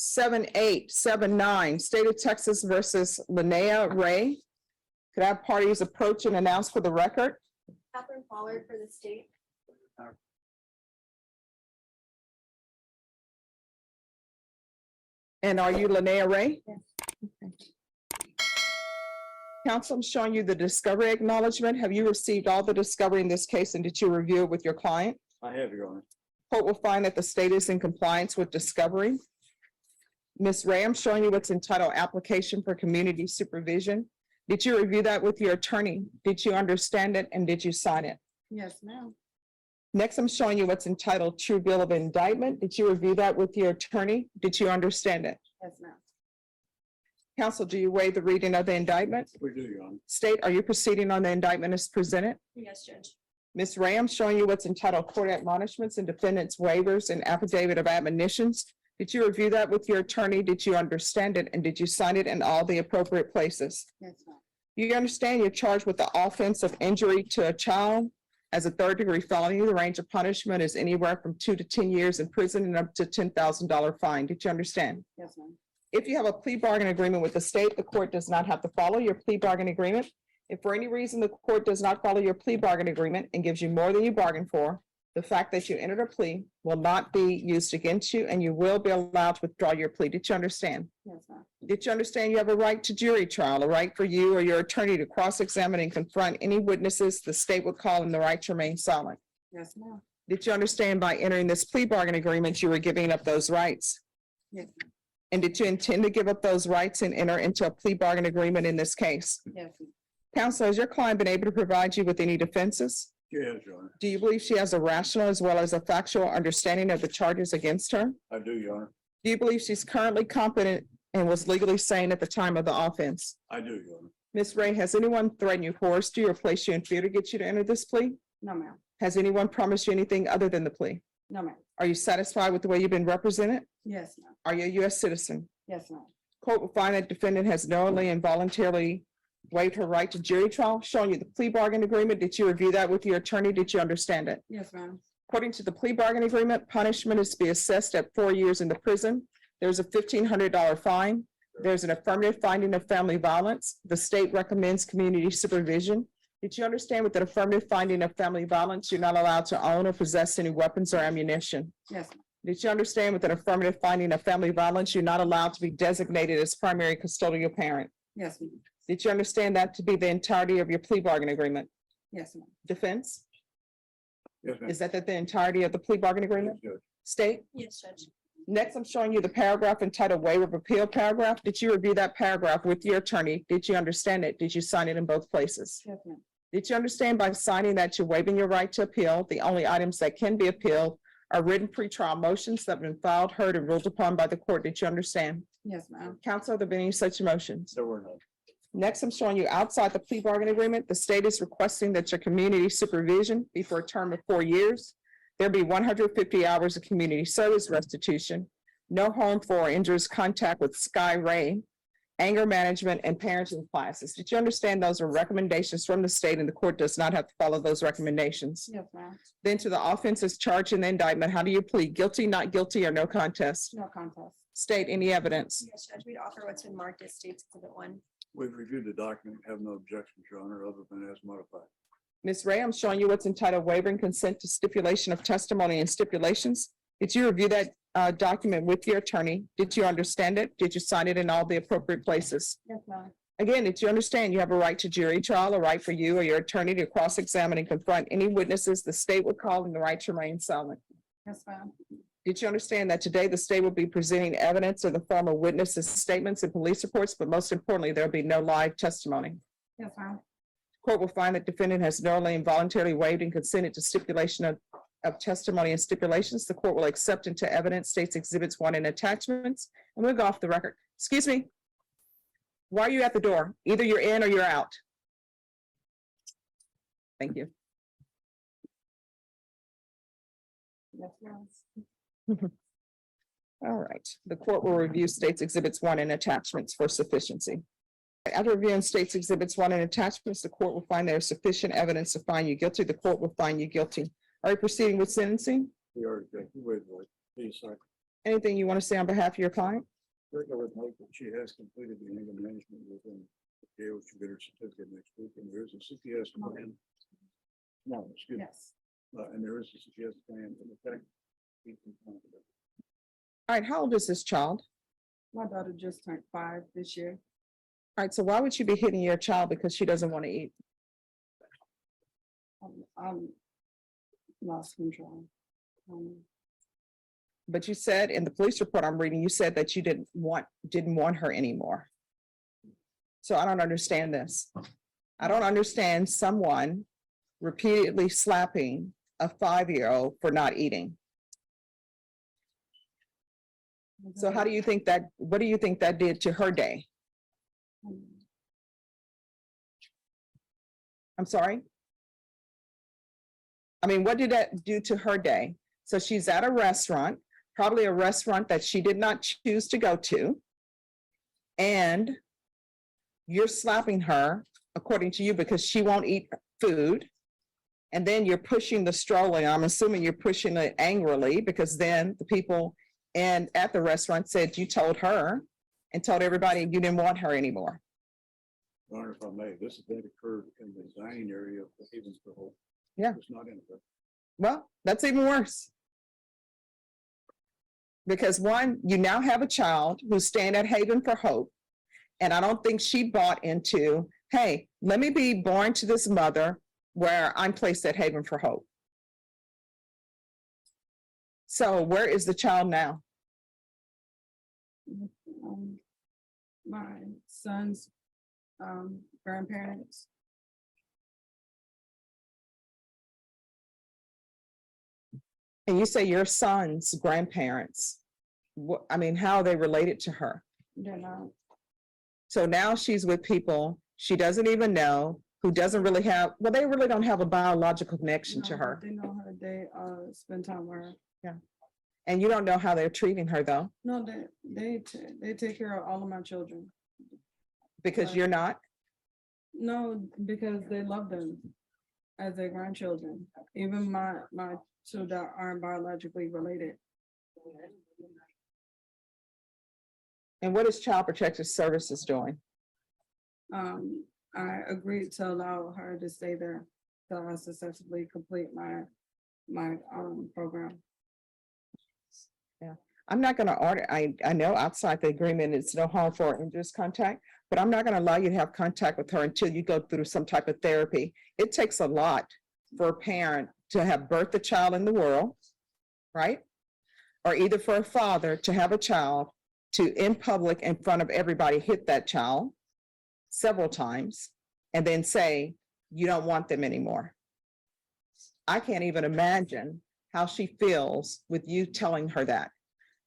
7879, State of Texas versus Linnea Ray. Could I have parties approach and announce for the record? Catherine Pollard for the state. And are you Linnea Ray? Yes. Okay. Counsel, I'm showing you the discovery acknowledgement. Have you received all the discovery in this case, and did you review it with your client? I have, Your Honor. Court will find that the state is in compliance with discovery. Ms. Ray, I'm showing you what's entitled Application for Community Supervision. Did you review that with your attorney? Did you understand it, and did you sign it? Yes, ma'am. Next, I'm showing you what's entitled True Bill of Indictment. Did you review that with your attorney? Did you understand it? Yes, ma'am. Counsel, do you waive the reading of the indictment? We do, Your Honor. State, are you proceeding on the indictment as presented? Yes, Judge. Ms. Ray, I'm showing you what's entitled Court Admonishments and Defendants Waivers and Affidavit of Admonitions. Did you review that with your attorney? Did you understand it? And did you sign it in all the appropriate places? Yes, ma'am. You understand you're charged with the offense of injury to a child as a third-degree felony. The range of punishment is anywhere from 2 to 10 years in prison and up to $10,000 fine. Did you understand? Yes, ma'am. If you have a plea bargain agreement with the state, the court does not have to follow your plea bargain agreement. If for any reason the court does not follow your plea bargain agreement and gives you more than you bargained for, the fact that you entered a plea will not be used against you, and you will be allowed to withdraw your plea. Did you understand? Yes, ma'am. Did you understand you have a right to jury trial, a right for you or your attorney to cross-examine and confront any witnesses the state would call, and the right to remain silent? Yes, ma'am. Did you understand by entering this plea bargain agreement, you were giving up those rights? Yes, ma'am. And did you intend to give up those rights and enter into a plea bargain agreement in this case? Yes, ma'am. Counsel, has your client been able to provide you with any defenses? Yes, Your Honor. Do you believe she has a rational as well as a factual understanding of the charges against her? I do, Your Honor. Do you believe she's currently competent and was legally sane at the time of the offense? I do, Your Honor. Ms. Ray, has anyone threatened you, coerced you, or placed you in fear to get you to enter this plea? No, ma'am. Has anyone promised you anything other than the plea? No, ma'am. Are you satisfied with the way you've been represented? Yes, ma'am. Are you a U.S. citizen? Yes, ma'am. Court will find that defendant has knowingly and voluntarily waived her right to jury trial, showing you the plea bargain agreement. Did you review that with your attorney? Did you understand it? Yes, ma'am. According to the plea bargain agreement, punishment is to be assessed at 4 years in the prison. There's a $1,500 fine. There's an affirmative finding of family violence. The state recommends community supervision. Did you understand with an affirmative finding of family violence, you're not allowed to own or possess any weapons or ammunition? Yes, ma'am. Did you understand with an affirmative finding of family violence, you're not allowed to be designated as primary custodial parent? Yes, ma'am. Did you understand that to be the entirety of your plea bargain agreement? Yes, ma'am. Defense, Yes, ma'am. is that the entirety of the plea bargain agreement? Yes, Judge. State? Yes, Judge. Next, I'm showing you the paragraph entitled Waiver of Appeal paragraph. Did you review that paragraph with your attorney? Did you understand it? Did you sign it in both places? Yes, ma'am. Did you understand by signing that you're waiving your right to appeal? The only items that can be appealed are written pretrial motions that have been filed, heard, and ruled upon by the court. Did you understand? Yes, ma'am. Counsel, have there been any such motions? There were none. Next, I'm showing you outside the plea bargain agreement, the state is requesting that your community supervision be for a term of 4 years. There be 150 hours of community service restitution, no harmful or injurious contact with Sky Ray, anger management, and parenting classes. Did you understand those are recommendations from the state, and the court does not have to follow those recommendations? Yes, ma'am. Then to the offenses charged in the indictment, how do you plead? Guilty, not guilty, or no contest? No contest. State any evidence. Yes, Judge. We'd offer what's been marked as State's Exhibit 1. We've reviewed the document, have no objections, Your Honor, other than as modified. Ms. Ray, I'm showing you what's entitled Waiver and Consent to Stipulation of Testimony and Stipulations. Did you review that document with your attorney? Did you understand it? Did you sign it in all the appropriate places? Yes, ma'am. Again, did you understand you have a right to jury trial, a right for you or your attorney to cross-examine and confront any witnesses the state would call, and the right to remain silent? Yes, ma'am. Did you understand that today the state will be presenting evidence in the form of witnesses' statements and police reports, but most importantly, there'll be no live testimony? Yes, ma'am. Court will find that defendant has knowingly and voluntarily waived and consented to stipulation of testimony and stipulations. The court will accept into evidence State's Exhibits 1 and attachments, and we'll go off the record. Excuse me. Why are you at the door? Either you're in or you're out. Thank you. Yes, ma'am. All right. The court will review State's Exhibits 1 and attachments for sufficiency. After reviewing State's Exhibits 1 and attachments, the court will find there is sufficient evidence to find you guilty. The court will find you guilty. Are you proceeding with sentencing? We already, wait, please, sir. Anything you want to say on behalf of your client? First, I would note that she has completed the anger management within the jail. She'll get her certificate next week, and there is a CPS plan. No, excuse me, Yes. and there is a CPS plan in effect. All right, how old is this child? My daughter just turned 5 this year. All right, so why would you be hitting your child because she doesn't want to eat? I'm lost control. But you said in the police report I'm reading, you said that you didn't want her anymore. So I don't understand this. I don't understand someone repeatedly slapping a 5-year-old for not eating. So how do you think that, what do you think that did to her day? I'm sorry? I mean, what did that do to her day? So she's at a restaurant, probably a restaurant that she did not choose to go to. And you're slapping her, according to you, because she won't eat food. And then you're pushing the stroller. I'm assuming you're pushing it angrily because then the people at the restaurant said you told her and told everybody you didn't want her anymore. Your Honor, if I may, this event occurred in the dining area of the Havens for Hope. Yeah. It's not in it. Well, that's even worse. Because one, you now have a child who's staying at Haven for Hope. And I don't think she bought into, hey, let me be born to this mother where I'm placed at Haven for Hope. So where is the child now? My son's grandparents. And you say your son's grandparents. What, I mean, how are they related to her? They're not. So now she's with people she doesn't even know, who doesn't really have, well, they really don't have a biological connection to No, her. They know her. They spend time with her. And you don't know how they're treating her though, No, they take care of all of my children. because Right. you're not. No, because they love them as their grandchildren. Even my children aren't biologically related. And what is Child Protective Services doing? I agreed to allow her to stay there till I successfully complete my program. I'm not gonna order, I know outside the agreement, it's no harm for injurious contact, but I'm not gonna allow you to have contact with her until you go through some type of therapy. It takes a lot for a parent to have birthed a child in the world, right? Or either for a father to have a child to, in public, in front of everybody, hit that child several times and then say, you don't want them anymore. I can't even imagine how she feels with you telling her that.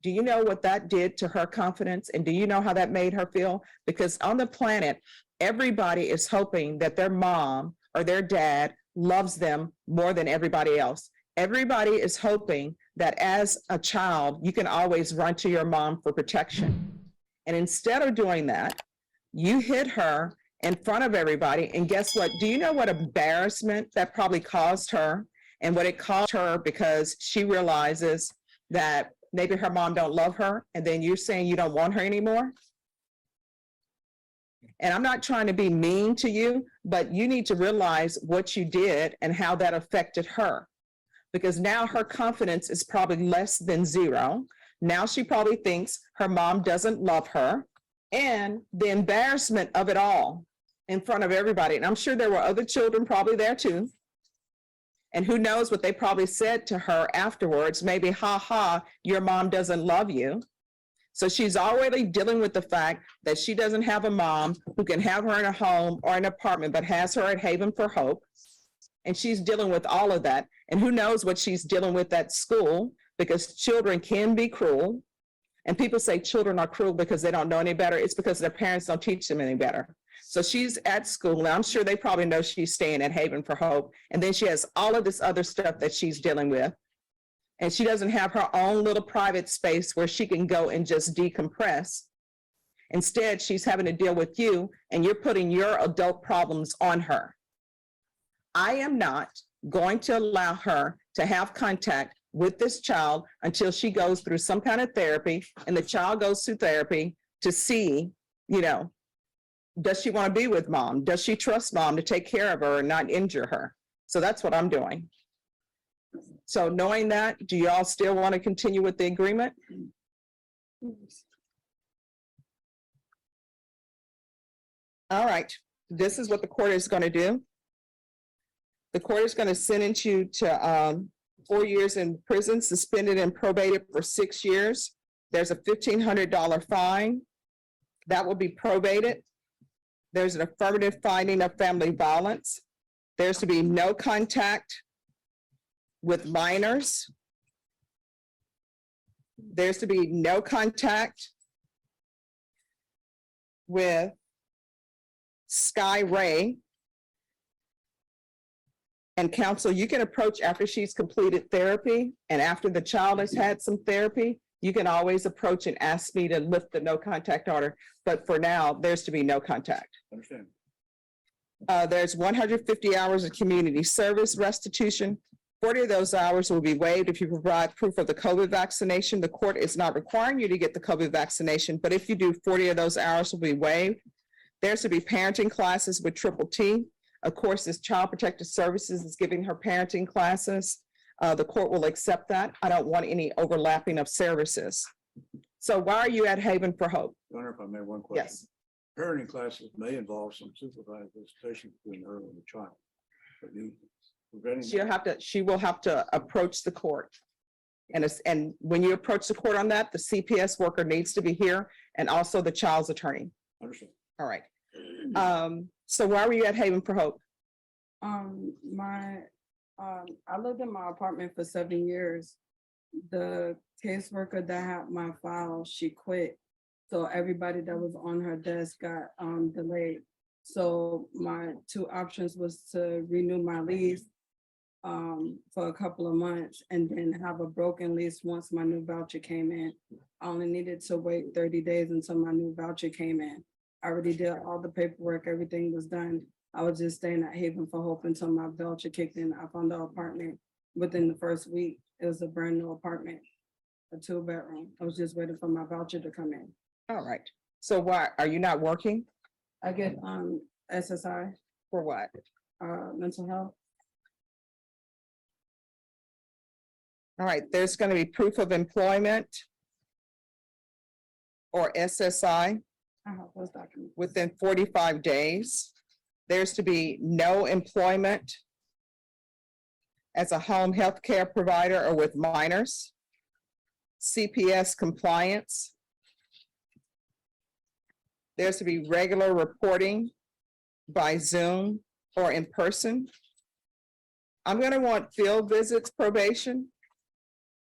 Do you know what that did to her confidence? And do you know how that made her feel? Because on the planet, everybody is hoping that their mom or their dad loves them more than everybody else. Everybody is hoping that as a child, you can always run to your mom for protection. And instead of doing that, you hit her in front of everybody. And guess what? Do you know what embarrassment that probably caused her? And what it caused her because she realizes that maybe her mom don't love her, and then you're saying you don't want her anymore? And I'm not trying to be mean to you, but you need to realize what you did and how that affected her. Because now her confidence is probably less than zero. Now she probably thinks her mom doesn't love her, and the embarrassment of it all in front of everybody. And I'm sure there were other children probably there too. And who knows what they probably said to her afterwards, maybe, ha ha, your mom doesn't love you. So she's already dealing with the fact that she doesn't have a mom who can have her in a home or an apartment, but has her at Haven for Hope. And she's dealing with all of that. And who knows what she's dealing with at school, because children can be cruel. And people say children are cruel because they don't know any better. It's because their parents don't teach them any better. So she's at school, and I'm sure they probably know she's staying at Haven for Hope. And then she has all of this other stuff that she's dealing with. And she doesn't have her own little private space where she can go and just decompress. Instead, she's having to deal with you, and you're putting your adult problems on her. I am not going to allow her to have contact with this child until she goes through some kind of therapy, and the child goes through therapy to see, does she want to be with mom? Does she trust mom to take care of her and not injure her? So that's what I'm doing. So knowing that, do y'all still want to continue with the agreement? All right, this is what the court is going to do. The court is going to sentence you to 4 years in prison, suspended and probated for 6 years. There's a $1,500 fine that will be probated. There's an affirmative finding of family violence. There's to be no contact with minors. There's to be no contact with Sky Ray. And counsel, you can approach after she's completed therapy and after the child has had some therapy, you can always approach and ask me to lift the no contact order. But for now, there's to be no contact. Understand. There's 150 hours of community service restitution. 40 of those hours will be waived if you provide proof of the COVID vaccination. The court is not requiring you to get the COVID vaccination, but if you do, 40 of those hours will be waived. There's to be parenting classes with Triple T. Of course, this Child Protective Services is giving her parenting classes. The court will accept that. I don't want any overlapping of services. So why are you at Haven for Hope? Your Honor, if I may, one question. Yes. Parenting classes may involve some supervised visitation between her and the child. But you preventing. She will have to approach the court. And when you approach the court on that, the CPS worker needs to be here and also the child's attorney. Understand. All right. So why were you at Haven for Hope? I lived in my apartment for 7 years. The caseworker that had my file, she quit. So everybody that was on her desk got delayed. So my two options was to renew my lease for a couple of months and then have a broken lease once my new voucher came in. I only needed to wait 30 days until my new voucher came in. I already did all the paperwork, everything was done. I was just staying at Haven for Hope until my voucher kicked in. I found an apartment within the first week. It was a brand new apartment, a 2-bedroom. I was just waiting for my voucher to come in. All right. So why are you not working? I get SSI, For what? mental health. All right. There's going to be proof of employment or SSI I have those documents. within 45 days. There's to be no employment as a home health care provider or with minors. CPS compliance. There's to be regular reporting by Zoom or in person. I'm going to want field visits probation.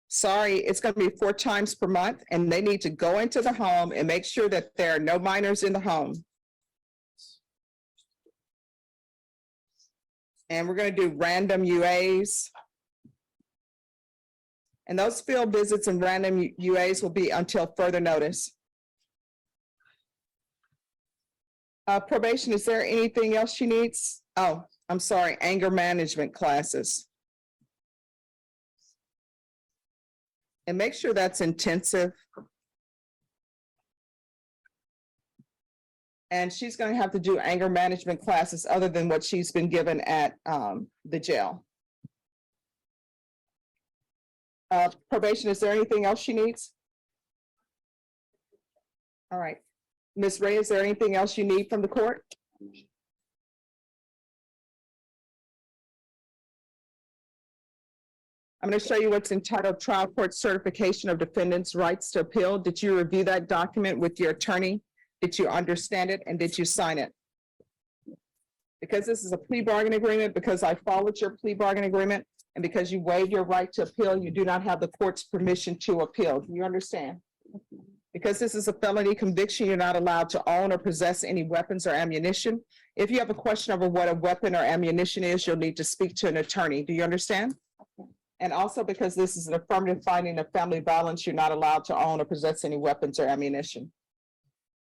Sorry, it's going to be 4 times per month, and they need to go into the home and make sure that there are no minors in the home. And we're going to do random UAs. And those field visits and random UAs will be until further notice. Probation, is there anything else she needs? Oh, I'm sorry, anger management classes. And make sure that's intensive. And she's going to have to do anger management classes other than what she's been given at the jail. Probation, is there anything else she needs? All right. Ms. Ray, is there anything else you need from the court? I'm going to show you what's entitled Trial Court Certification of Defendant's Rights to Appeal. Did you review that document with your attorney? Did you understand it and did you sign it? Because this is a plea bargain agreement, because I followed your plea bargain agreement, and because you waived your right to appeal, you do not have the court's permission to appeal. Do you understand? Because this is a felony conviction, you're not allowed to own or possess any weapons or ammunition. If you have a question over what a weapon or ammunition is, you'll need to speak to an attorney. Do you understand? And also because this is an affirmative finding of family violence, you're not allowed to own or possess any weapons or ammunition.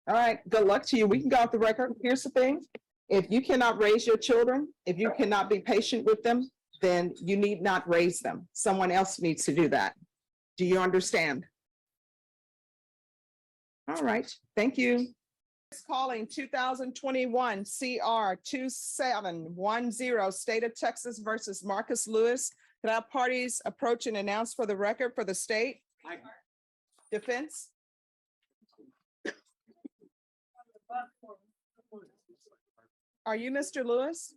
All right, good luck to you. We can go off the record. Here's the thing. If you cannot raise your children, if you cannot be patient with them, then you need not raise them. Someone else needs to do that. Do you understand? All right, thank you. Calling 2021 CR 2710, State of Texas versus Marcus Lewis. Could I have parties approach and announce for the record for the state? Defense? Are you Mr. Lewis?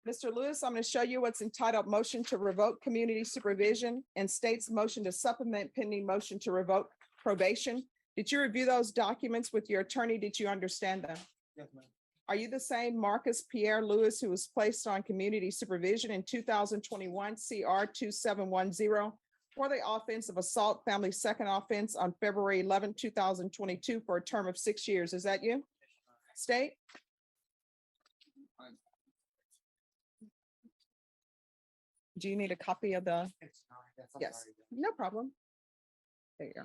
Mr. Lewis, I'm going to show you what's entitled motion to revoke community supervision and state's motion to supplement pending motion to revoke probation. Did you review those documents with your attorney? Did you understand them? Yes, ma'am. Are you the same Marcus Pierre Lewis who was placed on community supervision in 2021 CR 2710 for the offense of assault, family second offense on February 11, 2022 for a term of 6 years? Is that you? State? Do you need a copy of the? It's not, that's, I'm Yes, sorry. no problem. There you go.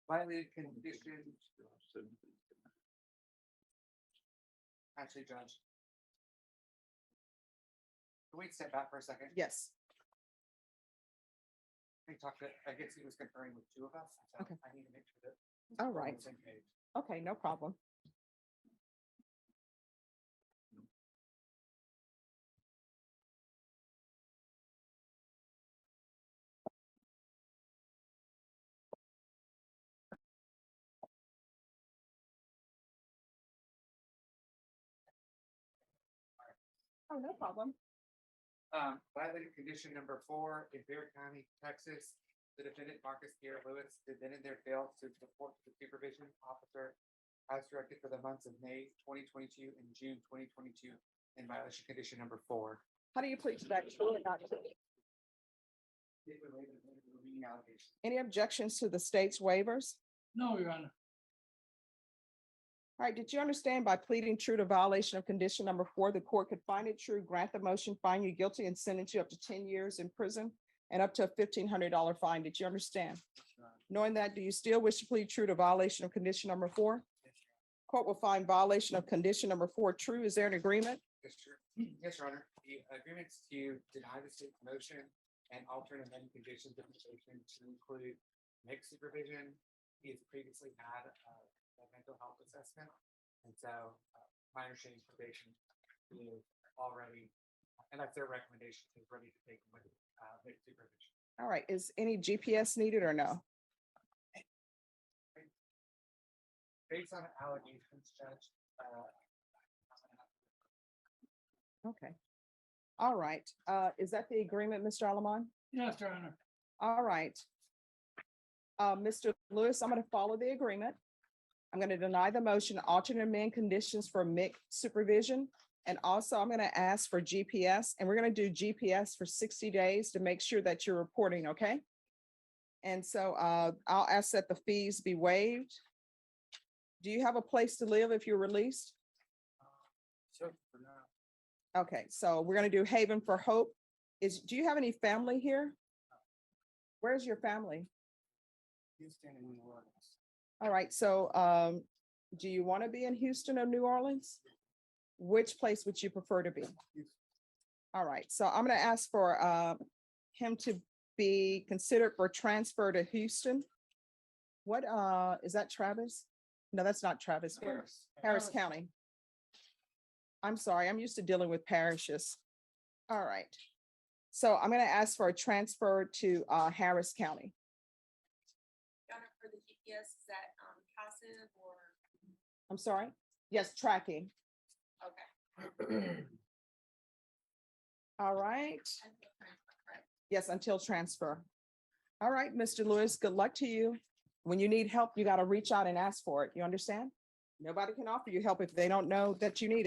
Violated conditions. Actually, Judge. Can we step back for a second? Yes, We talked, I guess he was conferring with two of us. So Okay. I need to make sure that. all we're on right. the same page. Okay, no problem. Oh, no problem. Violated condition number 4 in Bear County, Texas. The defendant Marcus Pierre Lewis did then and there fail to report to the supervision officer as directed for the months of May 2022 and June 2022 in violation condition number 4. How do you plead to that? True or not true? It related to the remaining allegations. Any objections to the state's waivers? No, Your Honor. All right, did you understand by pleading true to violation of condition number 4, the court could find it true, grant the motion, find you guilty, and sentence you up to 10 years in prison and up to a $1,500 fine? Did you understand? Knowing that, do you still wish to plead true to violation of condition number 4? Court will find violation of condition number 4 true. Is there an agreement? Yes, sir. Yes, Your Honor. The agreements to deny the state's motion and alternate amendment conditions of the motion to include mixed supervision. He has previously had a mental health assessment. And so my understanding is probation is already, and that's their recommendation, is ready to take with mixed supervision. All right, is any GPS needed or no? Based on allegations, Judge, Okay. All right, is that the agreement, Mr. Alamon? Yes, Your Honor. All right. Mr. Lewis, I'm going to follow the agreement. I'm going to deny the motion, alternate amend conditions for mixed supervision. And also I'm going to ask for GPS, and we're going to do GPS for 60 days to make sure that you're reporting, okay? And so I'll ask that the fees be waived. Do you have a place to live if you're released? so for now, Okay, so we're going to do Haven for Hope. Do you have any family here? Where's your family? Houston and New Orleans. All right, so do you want to be in Houston or New Orleans? Which place would you prefer to be? All right, so I'm going to ask for him to be considered for transfer to Houston. What is that, Travis? No, that's not Travis. Harris County. I'm sorry, I'm used to dealing with parishes. All right. So I'm going to ask for a transfer to Harris County. Your Honor, for the GPS, is that passive or, I'm sorry? Yes, tracking. okay. All right. I think correct. Yes, until transfer. All right, Mr. Lewis, good luck to you. When you need help, you got to reach out and ask for it. You understand? Nobody can offer you help if they don't know that you need it.